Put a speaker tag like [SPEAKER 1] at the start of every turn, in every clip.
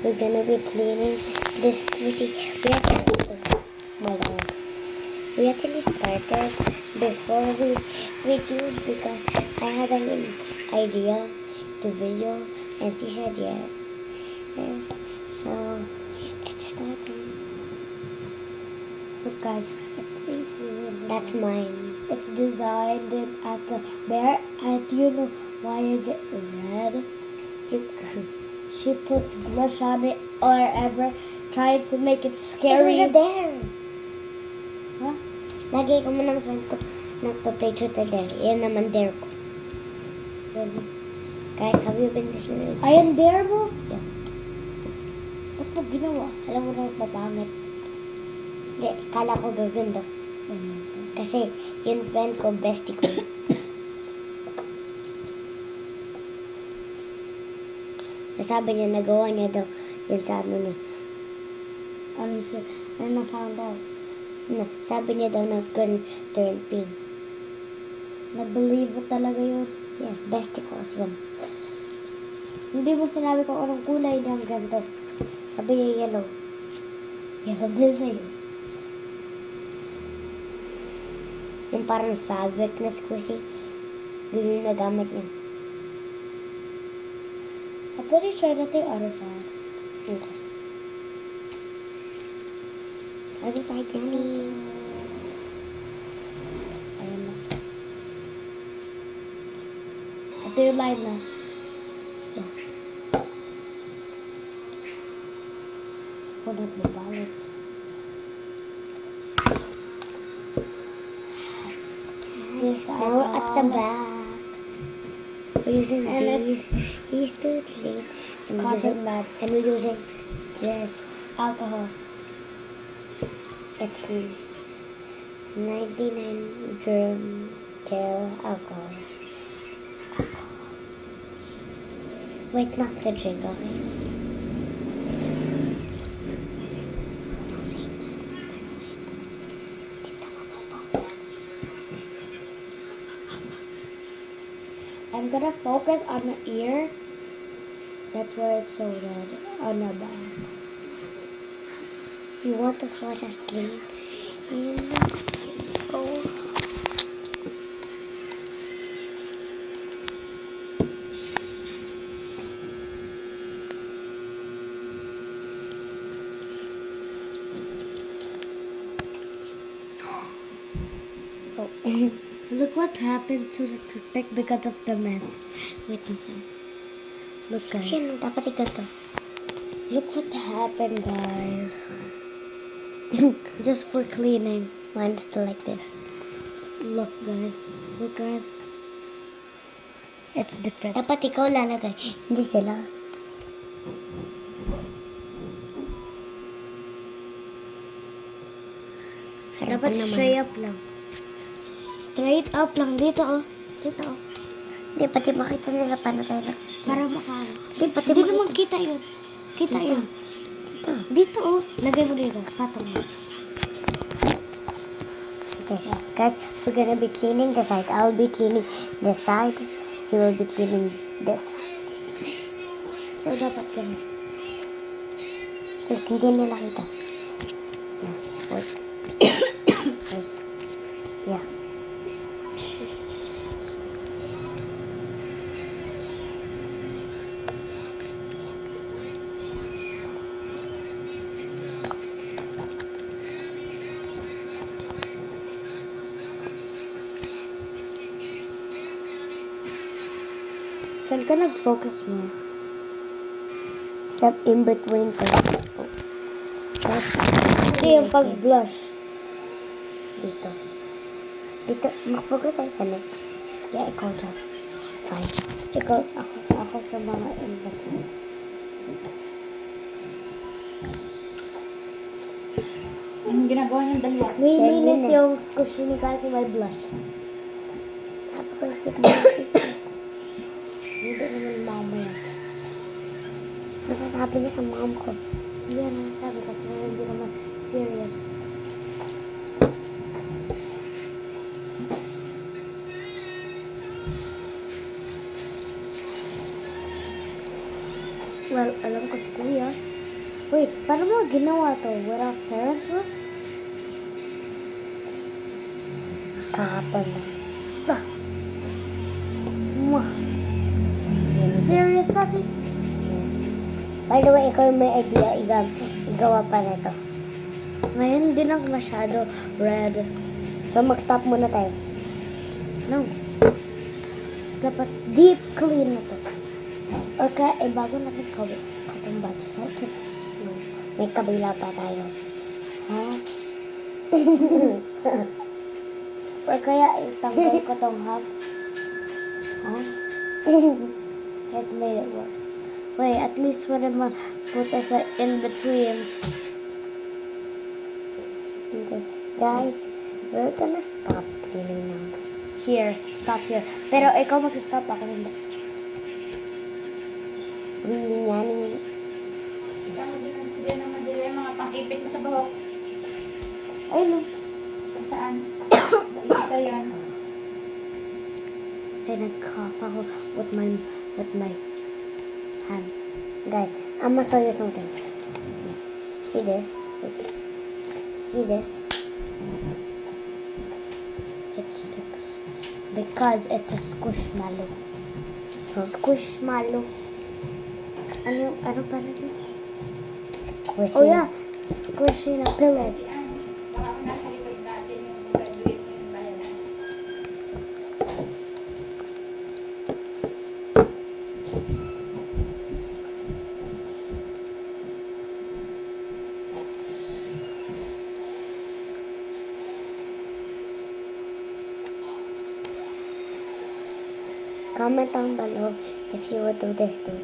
[SPEAKER 1] we're gonna be cleaning this squishy. We actually started before we do because I had an idea to video and she said yes. Yes. So it's starting.
[SPEAKER 2] Look guys,
[SPEAKER 1] That's mine.
[SPEAKER 2] it's designed at the bear, and you know why is it red? She put blush on it or ever trying to make it scary.
[SPEAKER 1] It was there.
[SPEAKER 2] Huh?
[SPEAKER 1] Lagi ko mo ng friend ko nagpa-play truth or dare. Yan naman dare ko.
[SPEAKER 2] Really?
[SPEAKER 1] Guys, have you been listening?
[SPEAKER 2] Ayan, dare mo?
[SPEAKER 1] Yeah.
[SPEAKER 2] Ba't mo ginawa? Alam mo na mapapangit.
[SPEAKER 1] Hindi, kala ko gaganda. Kasi yung friend ko, bestie ko. Sabi niya, nagawa niya daw yun sa ano niya.
[SPEAKER 2] Ano siya? Ano na found out?
[SPEAKER 1] Sabi niya daw nag-turn pink.
[SPEAKER 2] Nag-believe mo talaga yun?
[SPEAKER 1] Yes, bestie ko as well.
[SPEAKER 2] Hindi mo sinabi kung anong kulay ng ganito.
[SPEAKER 1] Sabi niya yellow.
[SPEAKER 2] Yellow din sa'yo.
[SPEAKER 1] Yung parang fabric na squishy. Yun yung nagamit niya.
[SPEAKER 2] I'm pretty sure that the other side.
[SPEAKER 1] Okay. Other side, yummy.
[SPEAKER 2] Ayan na. Ito yung line na.
[SPEAKER 1] Yeah.
[SPEAKER 2] Ako nagbabalot. Yes,
[SPEAKER 1] Now at the back. We're using
[SPEAKER 2] And
[SPEAKER 1] these. These two clean. And
[SPEAKER 2] Cotton buds.
[SPEAKER 1] And we're using just
[SPEAKER 2] Alcohol.
[SPEAKER 1] it's 99 germ kill alcohol. Wait, not the drink, okay?
[SPEAKER 2] I'm gonna focus on the ear. That's where it's so red. On the back.
[SPEAKER 1] You want to fall asleep? Oh. Oh.
[SPEAKER 2] Look what happened to the toothpick because of the mess. Wait a second. Look guys.
[SPEAKER 1] Sino? Dapat ikaw to.
[SPEAKER 2] Look what happened guys. Just for cleaning.
[SPEAKER 1] Mine's still like this.
[SPEAKER 2] Look guys. Look guys. It's different.
[SPEAKER 1] Dapat ikaw lalagay. Hindi sila.
[SPEAKER 2] Dapat straight up lang. Straight up lang. Dito oh. Dito oh.
[SPEAKER 1] Hindi, pati makita nila paano tayo lang.
[SPEAKER 2] Para makaano.
[SPEAKER 1] Hindi, pati
[SPEAKER 2] Hindi
[SPEAKER 1] makita.
[SPEAKER 2] naman kita yun. Kita
[SPEAKER 1] Dito.
[SPEAKER 2] yun.
[SPEAKER 1] Dito.
[SPEAKER 2] Dito oh. Lagay mo dito. Patong mo.
[SPEAKER 1] Okay, guys, we're gonna be cleaning the side. I'll be cleaning this side. She will be cleaning this side.
[SPEAKER 2] So dapat ganun.
[SPEAKER 1] Wait, hindi nila kita. Yeah, wait. Wait. Yeah.
[SPEAKER 2] Saan ka nag-focus mo?
[SPEAKER 1] Step in between ko.
[SPEAKER 2] Ito yung pag-blush.
[SPEAKER 1] Dito. Dito, mag-focus tayo sa neck.
[SPEAKER 2] Yeah, ikaw dyan.
[SPEAKER 1] Fine.
[SPEAKER 2] Ikaw, ako sa mga in-between.
[SPEAKER 3] Anong ginagawa ng dalawa?
[SPEAKER 2] Nilinis yung squishy ni kasi may blush.
[SPEAKER 1] Sabi ko, isip.
[SPEAKER 2] Hindi naman mamaya.
[SPEAKER 1] Masasabi niya sa mom ko.
[SPEAKER 2] Hindi naman sabi kasi hindi naman serious. Well, alam ko si Kuya. Wait, paano mo ginawa to? Without parents mo?
[SPEAKER 1] Kahapon na.
[SPEAKER 2] Bah. Mwah. Serious kasi?
[SPEAKER 1] By the way, ikaw yung may idea. Igawa pa na ito.
[SPEAKER 2] Ngayon din ako masyado red.
[SPEAKER 1] So, mag-stop muna tayo.
[SPEAKER 2] No. Dapat deep clean na to. Okay, bago natin katumbas. Ito.
[SPEAKER 1] No. May kabila pa tayo.
[SPEAKER 2] Ha? Or kaya itanggal ko tong half. Ha? It made it worse. Wait, at least when I put us in-betweens.
[SPEAKER 1] Okay. Guys, we're gonna stop cleaning now.
[SPEAKER 2] Here, stop here. Pero ikaw mag-stop, ako hindi.
[SPEAKER 1] Hindi nga ni...
[SPEAKER 3] Sila naman dila yung mga pang-ipit mo sa buhok.
[SPEAKER 2] Ay, no.
[SPEAKER 3] Saan? Isa yan.
[SPEAKER 2] I nag-cough ako with my hands.
[SPEAKER 1] Guys, I'm gonna show you something. See this? Wait. See this?
[SPEAKER 2] It sticks. Because it's a squishmallow.
[SPEAKER 1] Huh?
[SPEAKER 2] Squishmallow. Ano pala yun?
[SPEAKER 1] Squishy.
[SPEAKER 2] Oh yeah, squishy na pillow.
[SPEAKER 3] Kasi baka nasa likod natin yung graduate mo yung bayanan.
[SPEAKER 1] Comment down below if you would do this too.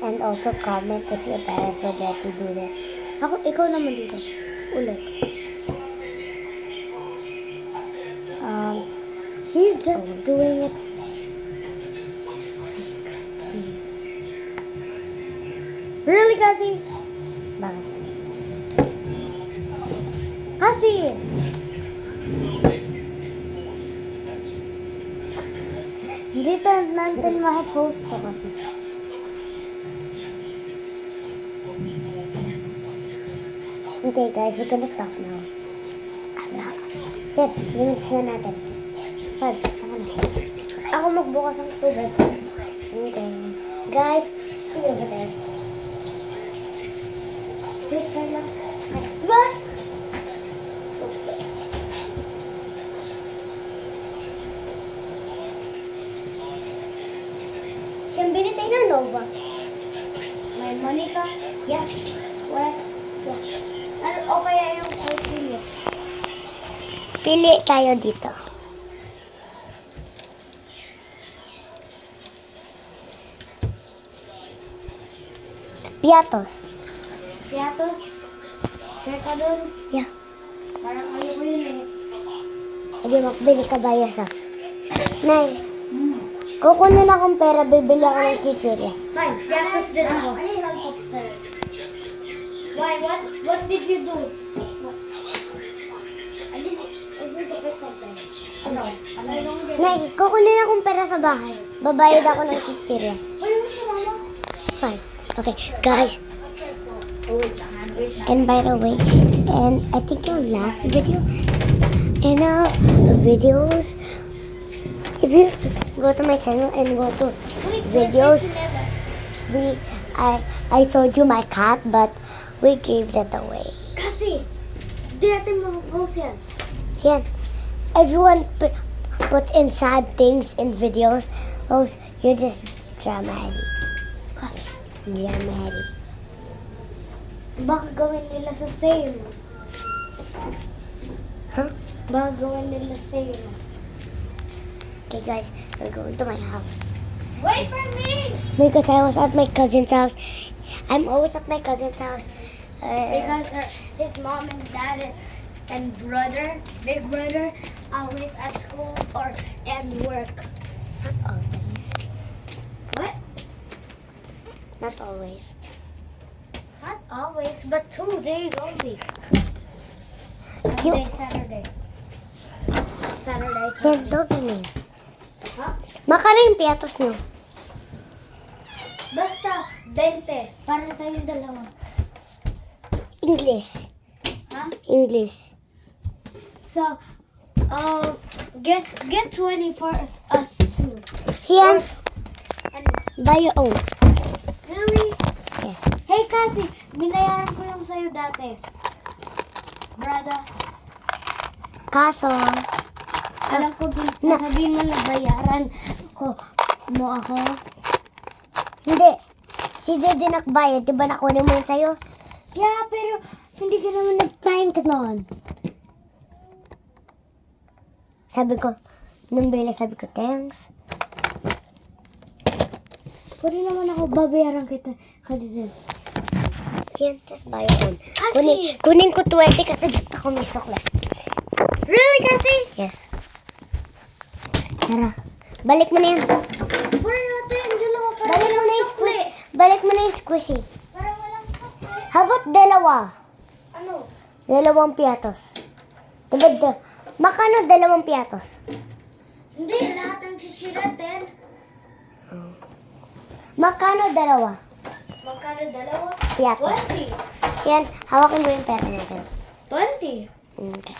[SPEAKER 1] And also comment if your parents would let you do this.
[SPEAKER 2] Ikaw naman dito. Ulit. She's just doing it. Really, Cassie?
[SPEAKER 1] Bakit?
[SPEAKER 2] Cassie! Hindi natin ma-post to kasi.
[SPEAKER 1] Okay guys, we're gonna stop now. Shit, limits na natin. Fad, ako na.
[SPEAKER 2] Ako magbukas ng tubig.
[SPEAKER 1] Okay. Guys, stay over there.
[SPEAKER 2] Wait, kaya lang. What?
[SPEAKER 1] Siyang bili tayo ng Nova.
[SPEAKER 2] May money ka?
[SPEAKER 1] Yeah.
[SPEAKER 2] What? Ano, o kaya yung Auxilia?
[SPEAKER 1] Pili tayo dito. Piatos.
[SPEAKER 2] Piatos? Share ka dun?
[SPEAKER 1] Yeah.
[SPEAKER 2] Parang ayaw ko yun eh.
[SPEAKER 1] Hindi makbili ka ba yasa? Nay, kukunin akong pera, bibili ako ng chichirya.
[SPEAKER 2] Fine, piatos din ako. Why? What did you do? I need to fix something. Ano? Ano yung
[SPEAKER 1] Nay, kukunin akong pera sa bahay. Babayad ako ng chichirya.
[SPEAKER 2] Ano mo si mama?
[SPEAKER 1] Fine. Okay, guys. And by the way, and I think your last video, in our videos, if you go to my channel and go to videos, I showed you my cat, but we gave that away.
[SPEAKER 2] Kasi, di natin mag-post yan.
[SPEAKER 1] See, everyone puts in sad things in videos. Oh, you're just drama heady.
[SPEAKER 2] Kasi,
[SPEAKER 1] Drama heady.
[SPEAKER 2] baka gawin nila sa sale.
[SPEAKER 1] Huh?
[SPEAKER 2] Baka gawin nila sale.
[SPEAKER 1] Okay, guys, we're going to my house.
[SPEAKER 2] Wait for me!
[SPEAKER 1] Because I was at my cousin's house. I'm always at my cousin's house.
[SPEAKER 2] Because his mom and dad and brother, big brother, always at school or and work.
[SPEAKER 1] Not always.
[SPEAKER 2] What?
[SPEAKER 1] Not always.
[SPEAKER 2] Not Always, but 2 days only.
[SPEAKER 1] You-
[SPEAKER 2] Saturday.
[SPEAKER 1] Yan, dog na yun.
[SPEAKER 2] Ha?
[SPEAKER 1] Makano yung piatos nyo?
[SPEAKER 2] Basta, 20. Para tayong dalawa.
[SPEAKER 1] English.
[SPEAKER 2] Ha?
[SPEAKER 1] English.
[SPEAKER 2] So, get 20 for us too.
[SPEAKER 1] Siyan,
[SPEAKER 2] Ano?
[SPEAKER 1] buy your own.
[SPEAKER 2] Really?
[SPEAKER 1] Yes.
[SPEAKER 2] Hey, kasi, binayaran ko yung sa'yo dati. Brother,
[SPEAKER 1] Kaso,
[SPEAKER 2] alam ko, sabihin mo na bayaran ko mo ako.
[SPEAKER 1] hindi. Si Dede nakbayad, di ba nakunin mo yun sa'yo?
[SPEAKER 2] Yeah, pero hindi ka naman nag-time ka noon.
[SPEAKER 1] Sabi ko, nung bela sabi ko, thanks.
[SPEAKER 2] Pwede naman ako, babayaran kita. Kadito.
[SPEAKER 1] Siyan, just buy your own.
[SPEAKER 2] Kasi,
[SPEAKER 1] Kunin ko 20 kasi gusto ko may sukla.
[SPEAKER 2] really kasi?
[SPEAKER 1] Yes. Tara, balik mo na yan.
[SPEAKER 2] Pwede natin yung dalawa para
[SPEAKER 1] Balik mo na
[SPEAKER 2] walang
[SPEAKER 1] yung
[SPEAKER 2] sukli.
[SPEAKER 1] Balik mo na yung squishy.
[SPEAKER 2] Para walang sukli.
[SPEAKER 1] How about dalawa?
[SPEAKER 2] Ano?
[SPEAKER 1] Dalawang piatos. Diba, makano dalawang piatos?
[SPEAKER 2] Hindi, lahat ng chichiratin.
[SPEAKER 1] Makano dalawa?
[SPEAKER 2] Magkano dalawa?
[SPEAKER 1] Piatos.
[SPEAKER 2] 20.
[SPEAKER 1] Siyan, hawakan mo yung pera natin.
[SPEAKER 2] 20.
[SPEAKER 1] Okay.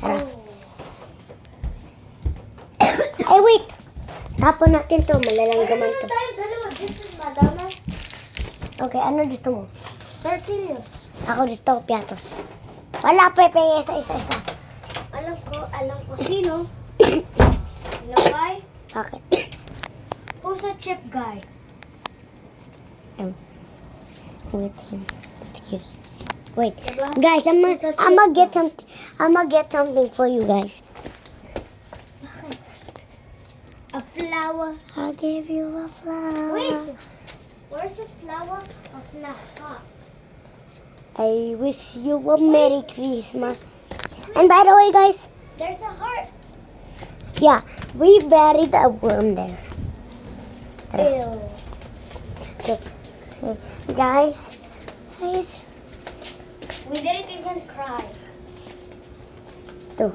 [SPEAKER 1] Tara.
[SPEAKER 2] Oh.
[SPEAKER 1] Ay, wait! Tapon natin to, malalanggaman to.
[SPEAKER 2] Tayo dalawa. This is madama.
[SPEAKER 1] Okay, ano gusto mo?
[SPEAKER 2] Tortillas.
[SPEAKER 1] Ako gusto ko piatos. Wala, Pepe, isa-isa.
[SPEAKER 2] Alam ko sino. Sino guy?
[SPEAKER 1] Bakit?
[SPEAKER 2] Who's a chip guy?
[SPEAKER 1] Wait, excuse. Wait,
[SPEAKER 2] Diba?
[SPEAKER 1] guys, I'ma get something for you guys.
[SPEAKER 2] A flower.
[SPEAKER 1] I'll give you a flower.
[SPEAKER 2] Wait. Where's the flower? A flower.
[SPEAKER 1] I wish you a Merry Christmas. And by the way, guys,
[SPEAKER 2] There's a heart.
[SPEAKER 1] yeah, we buried a worm there.
[SPEAKER 2] Ew.
[SPEAKER 1] Okay. Guys,
[SPEAKER 2] We didn't even cry.
[SPEAKER 1] too.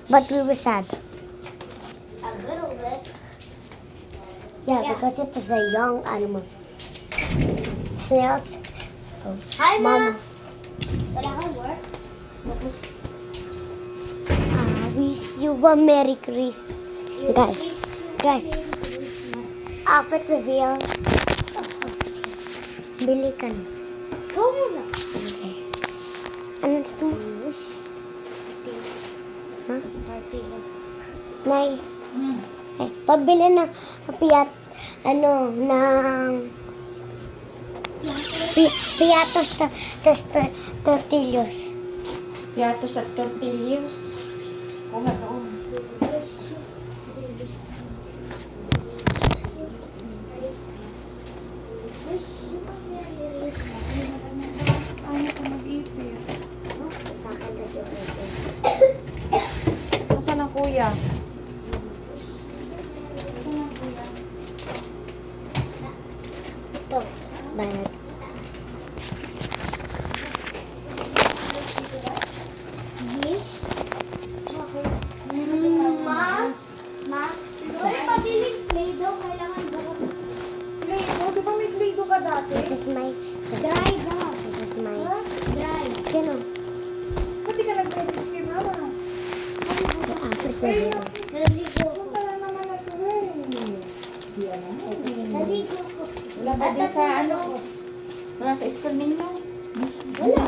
[SPEAKER 1] But we were sad.
[SPEAKER 2] A little bit.
[SPEAKER 1] Yeah,
[SPEAKER 2] Yeah.
[SPEAKER 1] because it is a young animal. Snails. Oh,
[SPEAKER 2] Hi,
[SPEAKER 1] Mama.
[SPEAKER 2] Ma. Wala kang work?
[SPEAKER 1] I wish you a Merry Christmas. Guys, outfit reveal. Bili ka na.
[SPEAKER 2] Go muna.
[SPEAKER 1] Okay. Ano gusto mo? Ha?
[SPEAKER 2] Tortillas.
[SPEAKER 1] Nay, pabili ng piatos tortillos.
[SPEAKER 3] Piatos at tortillas. Kung ano. Ano ka mag-ipit?
[SPEAKER 1] Sa akin kasi
[SPEAKER 3] Nasaan ang kuya?
[SPEAKER 1] ito. Bayad.
[SPEAKER 2] Ma, wala pabiling Play-Doh. Kailangan bukas. Play-Doh? Di ba may Play-Doh ka dati?
[SPEAKER 1] This is my...
[SPEAKER 2] Dry na.
[SPEAKER 1] This is my...
[SPEAKER 2] Ha? Dry.
[SPEAKER 1] Sino?
[SPEAKER 2] Pati ka nag-message kay Mama.
[SPEAKER 1] The outfit reveal.
[SPEAKER 2] Naligo ko.
[SPEAKER 3] Wala ba din sa ano? Wala sa school ninyo?
[SPEAKER 2] Wala.